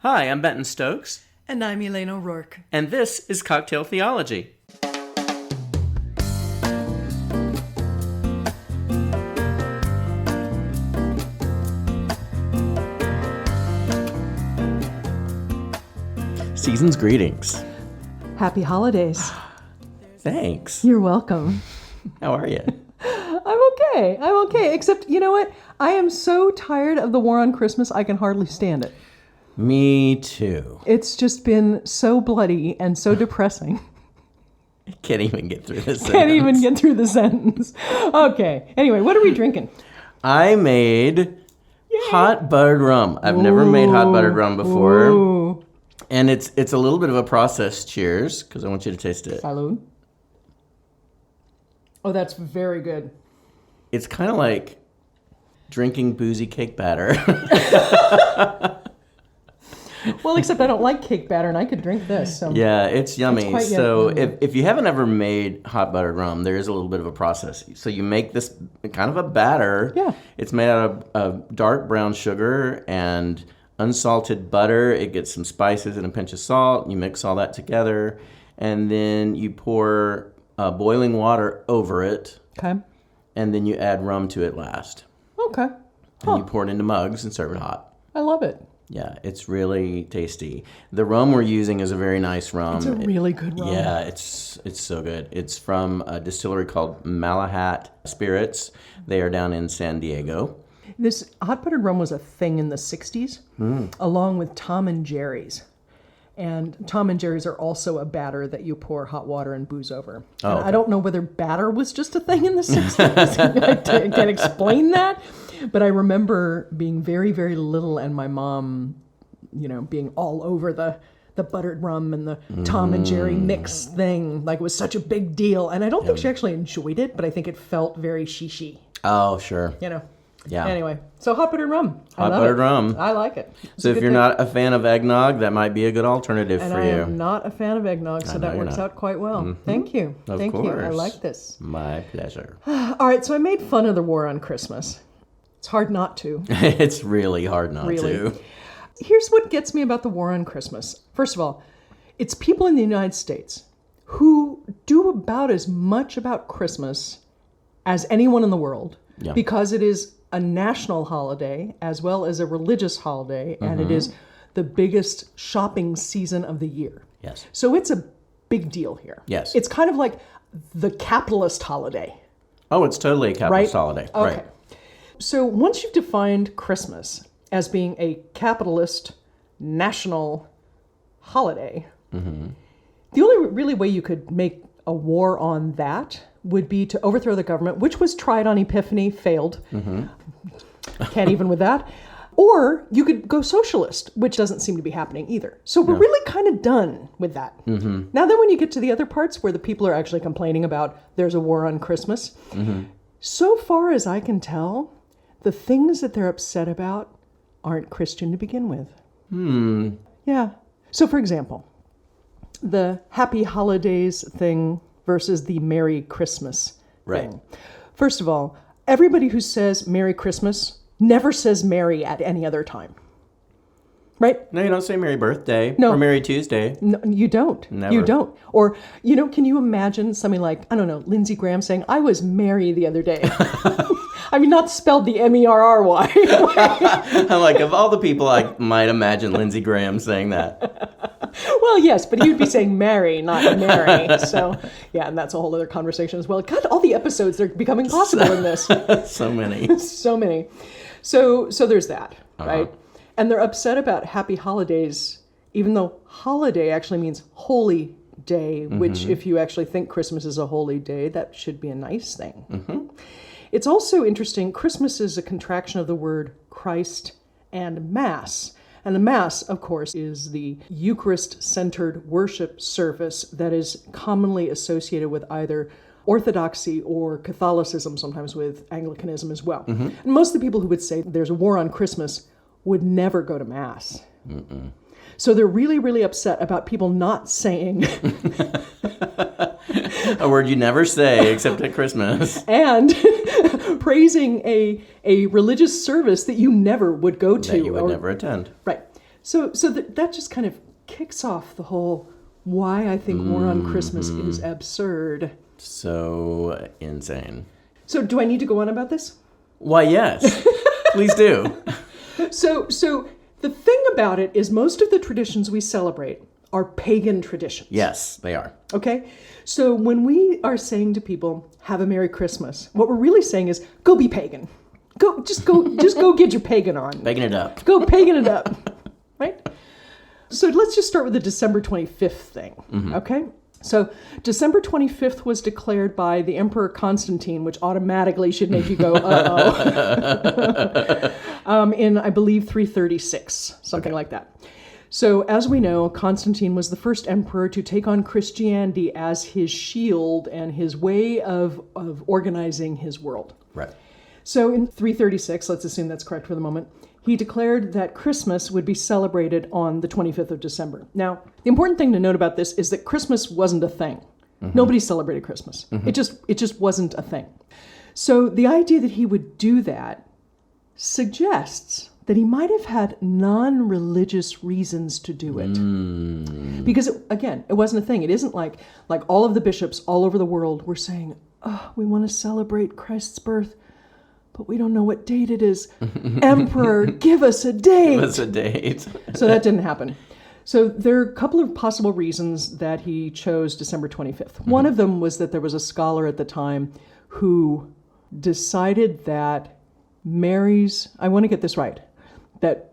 Hi, I'm Benton Stokes. And I'm Elaine O'Rourke. And this is Cocktail Theology. Season's greetings. Happy holidays. Thanks. You're welcome. How are you? I'm okay. Except, you know what? I am so tired of the war on Christmas, I can hardly stand it. Me too. It's just been so bloody and so depressing. I can't even get through this sentence. Okay. Anyway, what are we drinking? I made hot buttered rum. I've never made hot buttered rum before. Ooh. And it's a little bit of a process. Cheers, because I want you to taste it. Salud. Oh, that's very good. It's kind of like drinking boozy cake batter. Well, except I don't like cake batter, and I could drink this. So. Yeah, it's yummy. It's so yummy. if you haven't ever made hot buttered rum, there is a little bit of a process. So you make this kind of a batter. Yeah. It's made out of dark brown sugar and unsalted butter. It gets some spices and a pinch of salt. You mix all that together, and then you pour boiling water over it. Okay. And then you add rum to it last. Okay. And you pour it into mugs and serve it hot. I love it. Yeah, it's really tasty. The rum we're using is a very nice rum. It's a really good rum. Yeah, it's so good. It's from a distillery called Malahat Spirits. They are down in San Diego. This hot buttered rum was a thing in the 60s, along with Tom and Jerry's. And Tom and Jerry's are also a batter that you pour hot water and booze over. Oh, and okay. I don't know whether batter was just a thing in the 60s. I can't explain that. But I remember being very, very little and my mom, being all over the buttered rum and the Tom and Jerry mix thing. Like, it was such a big deal. And I don't think she actually enjoyed it, but I think it felt very she. Oh, sure. Yeah. Anyway, so hot buttered rum. Hot buttered rum. I like it. So if you're not a fan of eggnog, that might be a good alternative for you. And I am not a fan of eggnog, so that works out quite well. Mm-hmm. Thank you. Thank you. I like this. My pleasure. All right, so I made fun of the war on Christmas. It's hard not to. It's really hard not to. Here's what gets me about the war on Christmas. First of all, it's people in the United States who do about as much about Christmas as anyone in the world because it is a national holiday as well as a religious holiday, and it is the biggest shopping season of the year. Yes. So it's a big deal here. Yes. It's kind of like the capitalist holiday. Oh, it's totally a capitalist holiday. Okay. Right. So once you've defined Christmas as being a capitalist national holiday, the only really way you could make a war on that would be to overthrow the government, which was tried on Epiphany, failed. Can't even with that. Or you could go socialist, which doesn't seem to be happening either. So we're really kind of done with that. Now then when you get to the other parts where the people are actually complaining about there's a war on Christmas, so far as I can tell, the things that they're upset about aren't Christian to begin with. Yeah. So for example, the Happy Holidays thing versus the Merry Christmas thing. First of all, everybody who says Merry Christmas never says Merry at any other time. Right? No, you don't say Merry Birthday No. or Merry Tuesday. No, you don't. Never. You don't. Or, can you imagine something like, I don't know, Lindsey Graham saying, I was merry the other day. I mean, not spelled the M-E-R-R-Y. I'm like, of all the people, I might imagine Lindsey Graham saying that. Well, yes, but he would be saying Mary, not Mary. So, yeah, and that's a whole other conversation as well. God, all the episodes, they're becoming possible in this. So many. So many. So there's that, right? And they're upset about Happy Holidays, even though holiday actually means holy day, which if you actually think Christmas is a holy day, that should be a nice thing. It's also interesting, Christmas is a contraction of the word Christ and Mass. And the Mass, of course, is the Eucharist-centered worship service that is commonly associated with either Orthodoxy or Catholicism, sometimes with Anglicanism as well. And most of the people who would say there's a war on Christmas would never go to Mass. So they're really, really upset about people not saying A word you never say except at Christmas. And praising a religious service that you never would go to. That you would never attend. Right. That just kind of kicks off the whole why I think War on Christmas is absurd. So insane. So do I need to go on about this? Why, yes. Please do. So the thing about it is most of the traditions we celebrate are pagan traditions. Yes, they are. Okay? So when we are saying to people, have a Merry Christmas, what we're really saying is, go be pagan. Just go get your pagan on. Pagan it up. Go pagan it up. Right? So let's just start with the December 25th thing. Okay? So December 25th was declared by the Emperor Constantine, which automatically should make you go, uh-oh. In, I believe, 336, something like that. So as we know, Constantine was the first emperor to take on Christianity as his shield and his way of organizing his world. Right. So in 336, let's assume that's correct for the moment, he declared that Christmas would be celebrated on the 25th of December. Now, the important thing to note about this is that Christmas wasn't a thing. Nobody celebrated Christmas. It just wasn't a thing. So the idea that he would do that suggests that he might have had non-religious reasons to do it. Because, again, it wasn't a thing. It isn't like all of the bishops all over the world were saying, oh, we want to celebrate Christ's birth, but we don't know what date it is. Emperor, give us a date. Give us a date. So that didn't happen. So there are a couple of possible reasons that he chose December 25th. One of them was that there was a scholar at the time who decided that I want to get this right, that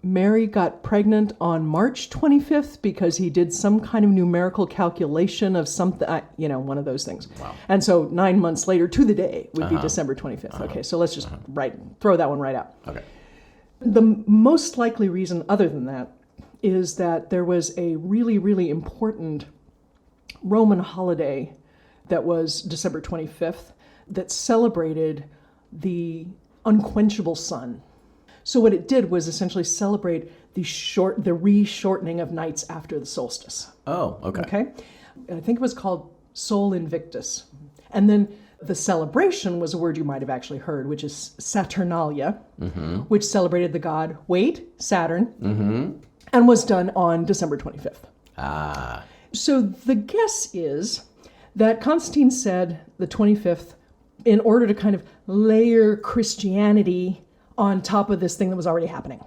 Mary got pregnant on March 25th because he did some kind of numerical calculation of something, one of those things. Wow. And so 9 months later to the day would be December 25th. Okay, so let's just throw that one right out. Okay. The most likely reason other than that is that there was a really, really important Roman holiday that was December 25th that celebrated the unquenchable sun. So what it did was essentially celebrate the re-shortening of nights after the solstice. Oh, okay. Okay? I think it was called Sol Invictus. And then the celebration was a word you might have actually heard, which is Saturnalia, which celebrated the god, Saturn, and was done on December 25th. Ah. So the guess is that Constantine said the 25th in order to kind of layer Christianity on top of this thing that was already happening.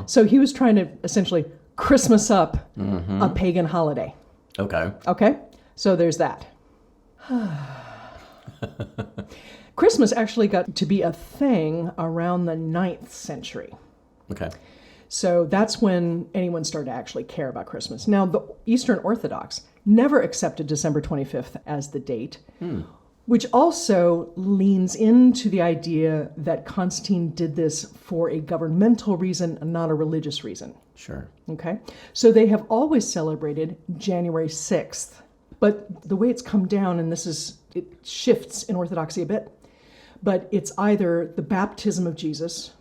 So he was trying to essentially Christmas up a pagan holiday. Okay. Okay? So there's that. Christmas actually got to be a thing around the 9th century. Okay. So that's when anyone started to actually care about Christmas. Now, the Eastern Orthodox never accepted December 25th as the date, which also leans into the idea that Constantine did this for a governmental reason and not a religious reason. Sure. Okay? So they have always celebrated January 6th. But the way it's come down, and it shifts in Orthodoxy a bit, but it's either the baptism of Jesus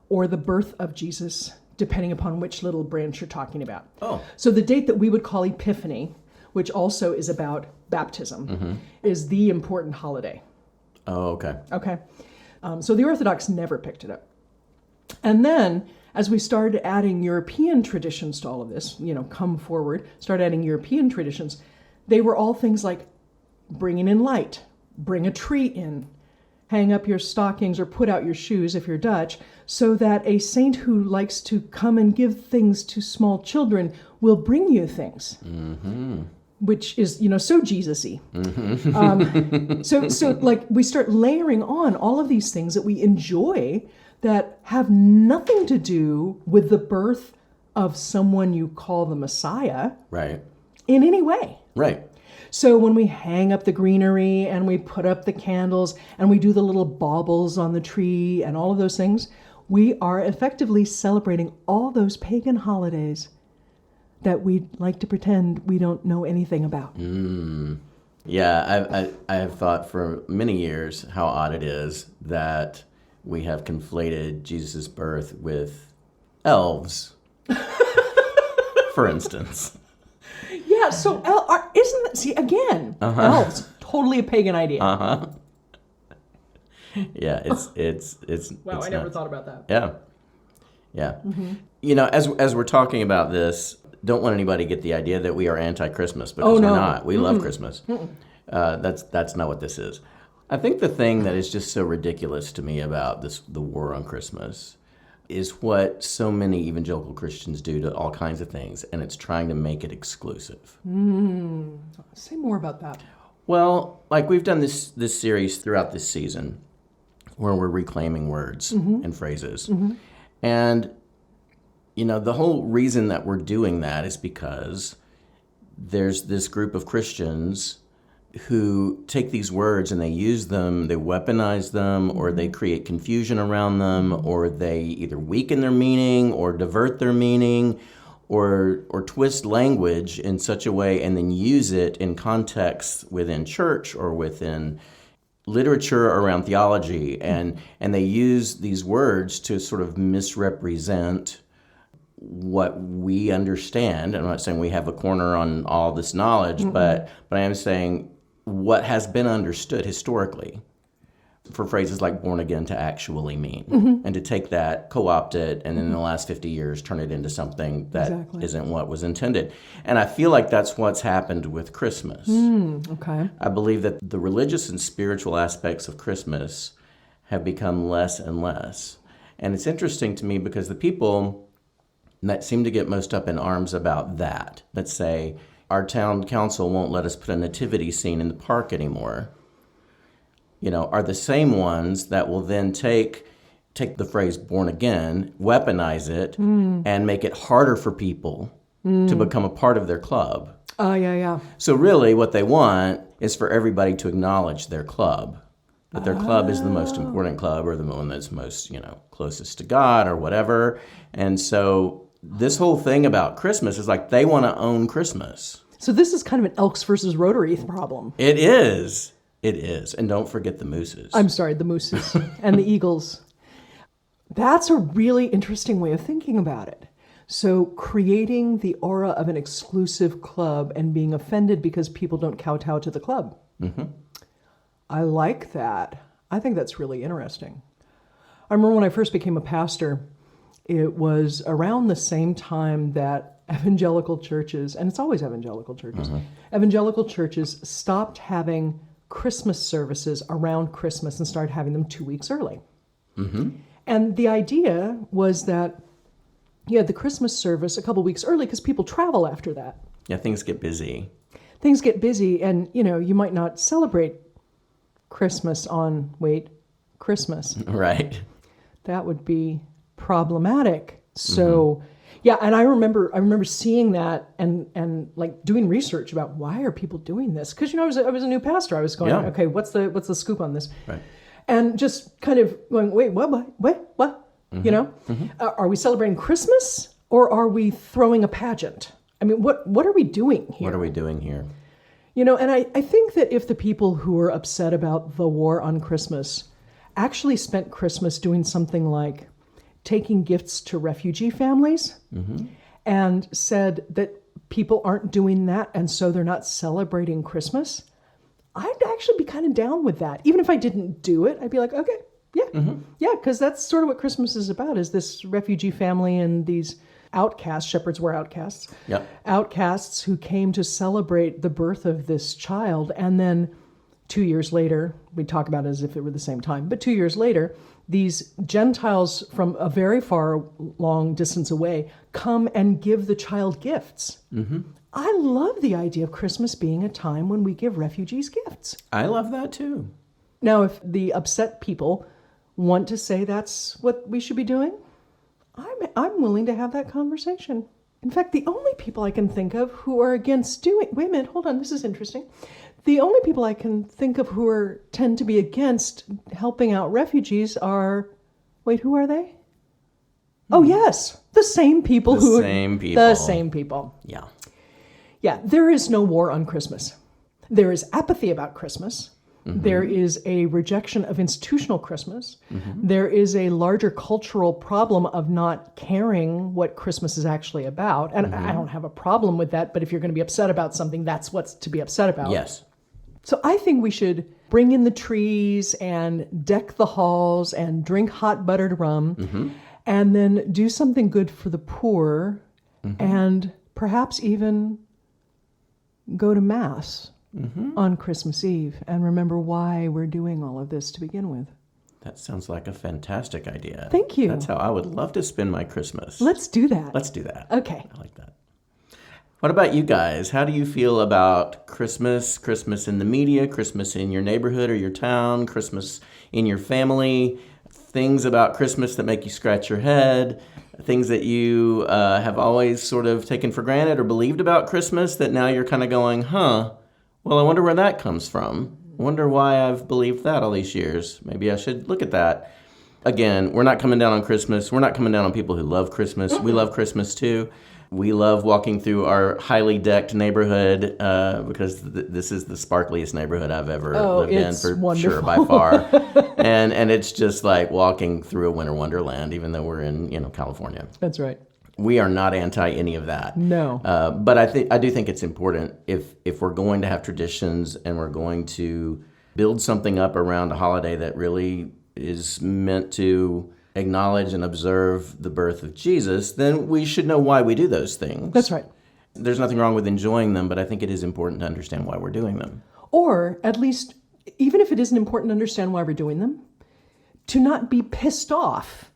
or the birth of Jesus, depending upon which little branch you're talking about. Oh. So the date that we would call Epiphany, which also is about baptism, is the important holiday. Oh, okay. Okay. So the Orthodox never picked it up. And then, as we started adding European traditions to all of this, come forward, start adding European traditions, they were all things like bringing in light, bring a tree in, hang up your stockings or put out your shoes if you're Dutch, so that a saint who likes to come and give things to small children will bring you things. Which is, so Jesus-y. So we start layering on all of these things that we enjoy that have nothing to do with the birth of someone you call the Messiah. Right. In any way. Right. So when we hang up the greenery and we put up the candles and we do the little baubles on the tree and all of those things, we are effectively celebrating all those pagan holidays that we like to pretend we don't know anything about. Yeah, I have thought for many years how odd it is that we have conflated Jesus' birth with elves, for instance. Yeah, so isn't that, see, again, elves, totally a pagan idea. Yeah, it's Wow, it's I never nuts. thought about that. Yeah. Yeah. as we're talking about this, don't want anybody to get the idea that we are anti-Christmas, because no. we're not. We love Christmas. That's not what this is. I think the thing that is just so ridiculous to me about the war on Christmas is what so many evangelical Christians do to all kinds of things, and it's trying to make it exclusive. Say more about that. Well, like we've done this series throughout this season where we're reclaiming words and phrases. And, the whole reason that we're doing that is because there's this group of Christians who take these words and they use them, they weaponize them, or they create confusion around them, or they either weaken their meaning or divert their meaning, or twist language in such a way and then use it in context within church or within literature around theology, and they use these words to sort of misrepresent what we understand. I'm not saying we have a corner on all this knowledge, but I am saying what has been understood historically for phrases like born again to actually mean, and to take that, co-opt it, and then in the last 50 years turn it into something that isn't what was intended. And I feel like that's what's happened with Christmas. Okay. I believe that the religious and spiritual aspects of Christmas have become less and less. And it's interesting to me because the people that seem to get most up in arms about that, let's say our town council won't let us put a nativity scene in the park anymore, are the same ones that will then take the phrase born again, weaponize it, and make it harder for people to become a part of their club. Yeah. So really what they want is for everybody to acknowledge their club, that their club is the most important club, or the one that's most, closest to God or whatever. And so this whole thing about Christmas is like they want to own Christmas. So this is kind of an Elks versus Rotary problem. It is. It is. And don't forget the mooses. I'm sorry, the mooses and the eagles. That's a really interesting way of thinking about it. So creating the aura of an exclusive club and being offended because people don't kowtow to the club. I like that. I think that's really interesting. I remember when I first became a pastor, it was around the same time that evangelical churches, and it's always evangelical churches stopped having Christmas services around Christmas and started having them 2 weeks early. And the idea was that you had the Christmas service a couple weeks early because people travel after that. Yeah, things get busy. And, you might not celebrate Christmas on, Christmas. Right. That would be problematic. So, yeah, and I remember seeing that and like doing research about why are people doing this? Because I was a new pastor. I was going, okay, what's the scoop on this? Right. And just kind of going, wait, what? Are we celebrating Christmas or are we throwing a pageant? I mean, what are we doing here? What are we doing here? And I think that if the people who are upset about the war on Christmas actually spent Christmas doing something like taking gifts to refugee families and said that people aren't doing that and so they're not celebrating Christmas, I'd actually be kind of down with that. Even if I didn't do it, I'd be like, okay, yeah, because that's sort of what Christmas is about, is this refugee family and these outcasts. Shepherds were outcasts. Yep. Outcasts who came to celebrate the birth of this child. And then 2 years later, we talk about it as if it were the same time, but 2 years later, these Gentiles from a very far long distance away come and give the child gifts. I love the idea of Christmas being a time when we give refugees gifts. I love that too. Now, if the upset people want to say that's what we should be doing, I'm willing to have that conversation. In fact, the only people I can think of who are against doing... Wait a minute, hold on, this is interesting. The only people I can think of who tend to be against helping out refugees are... Wait, who are they? Oh, yes, the same people The same people. Yeah. Yeah, there is no war on Christmas. There is apathy about Christmas. There is a rejection of institutional Christmas. There is a larger cultural problem of not caring what Christmas is actually about. And I don't have a problem with that, but if you're going to be upset about something, that's what's to be upset about. Yes. So I think we should bring in the trees and deck the halls and drink hot buttered rum and then do something good for the poor, and perhaps even go to Mass on Christmas Eve and remember why we're doing all of this to begin with. That sounds like a fantastic idea. Thank you. That's how I would love to spend my Christmas. Let's do that. Let's do that. Okay. I like that. What about you guys? How do you feel about Christmas? Christmas in the media, Christmas in your neighborhood or your town, Christmas in your family, things about Christmas that make you scratch your head, things that you have always sort of taken for granted or believed about Christmas that now you're kind of going, well, I wonder where that comes from. I wonder why I've believed that all these years. Maybe I should look at that. Again, we're not coming down on Christmas. We're not coming down on people who love Christmas. We love Christmas too. We love walking through our highly decked neighborhood because this is the sparkliest neighborhood I've ever lived in for wonderful. sure, by far. and it's just like walking through a winter wonderland, even though we're in California. That's right. We are not anti any of that. No. But I do think it's important if we're going to have traditions and we're going to build something up around a holiday that really is meant to acknowledge and observe the birth of Jesus, then we should know why we do those things. That's right. There's nothing wrong with enjoying them, but I think it is important to understand why we're doing them. Or at least, even if it isn't important to understand why we're doing them, to not be pissed off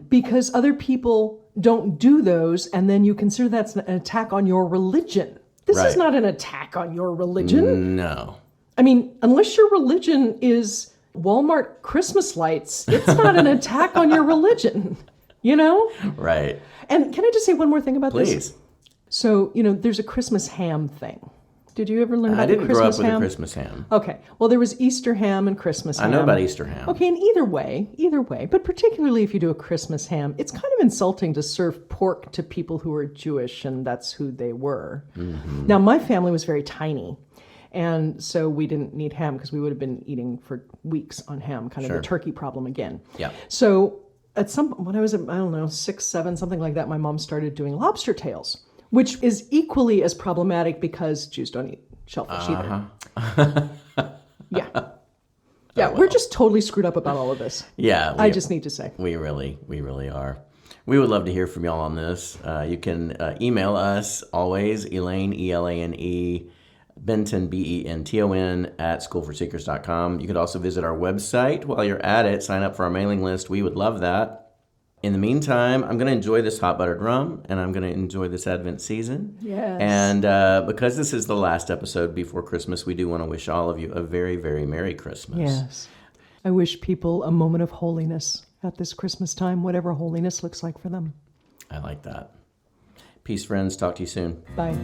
because other people don't do those, and then you consider that's an attack on your religion. This is not an attack on your religion. No. I mean, unless your religion is Walmart Christmas lights, it's not an attack on your religion, Right. And can I just say one more thing about this? Please. So, there's a Christmas ham thing. Did you ever learn about the I didn't Christmas grow up ham? with a Christmas ham. Okay. Well, there was Easter ham and Christmas ham. I know about Easter ham. Okay, and either way, but particularly if you do a Christmas ham, it's kind of insulting to serve pork to people who are Jewish, and that's who they were. Now, my family was very tiny, and so we didn't need ham because we would have been eating for weeks on ham, kind of the turkey problem again. Yeah. So when I was, 6, 7, something like that, my mom started doing lobster tails, which is equally as problematic because Jews don't eat shellfish either. Yeah. Yeah, we're just totally screwed up about all of this. Yeah. I just need to say. We really are. We would love to hear from y'all on this. You can email us always, Elaine, ELANE, Benton, BENTON, at schoolforseekers.com. You could also visit our website. While you're at it, sign up for our mailing list. We would love that. In the meantime, I'm going to enjoy this hot buttered rum, and I'm going to enjoy this Advent season. Yes. And because this is the last episode before Christmas, we do want to wish all of you a very, very Merry Christmas. Yes. I wish people a moment of holiness at this Christmas time, whatever holiness looks like for them. I like that. Peace, friends. Talk to you soon. Bye.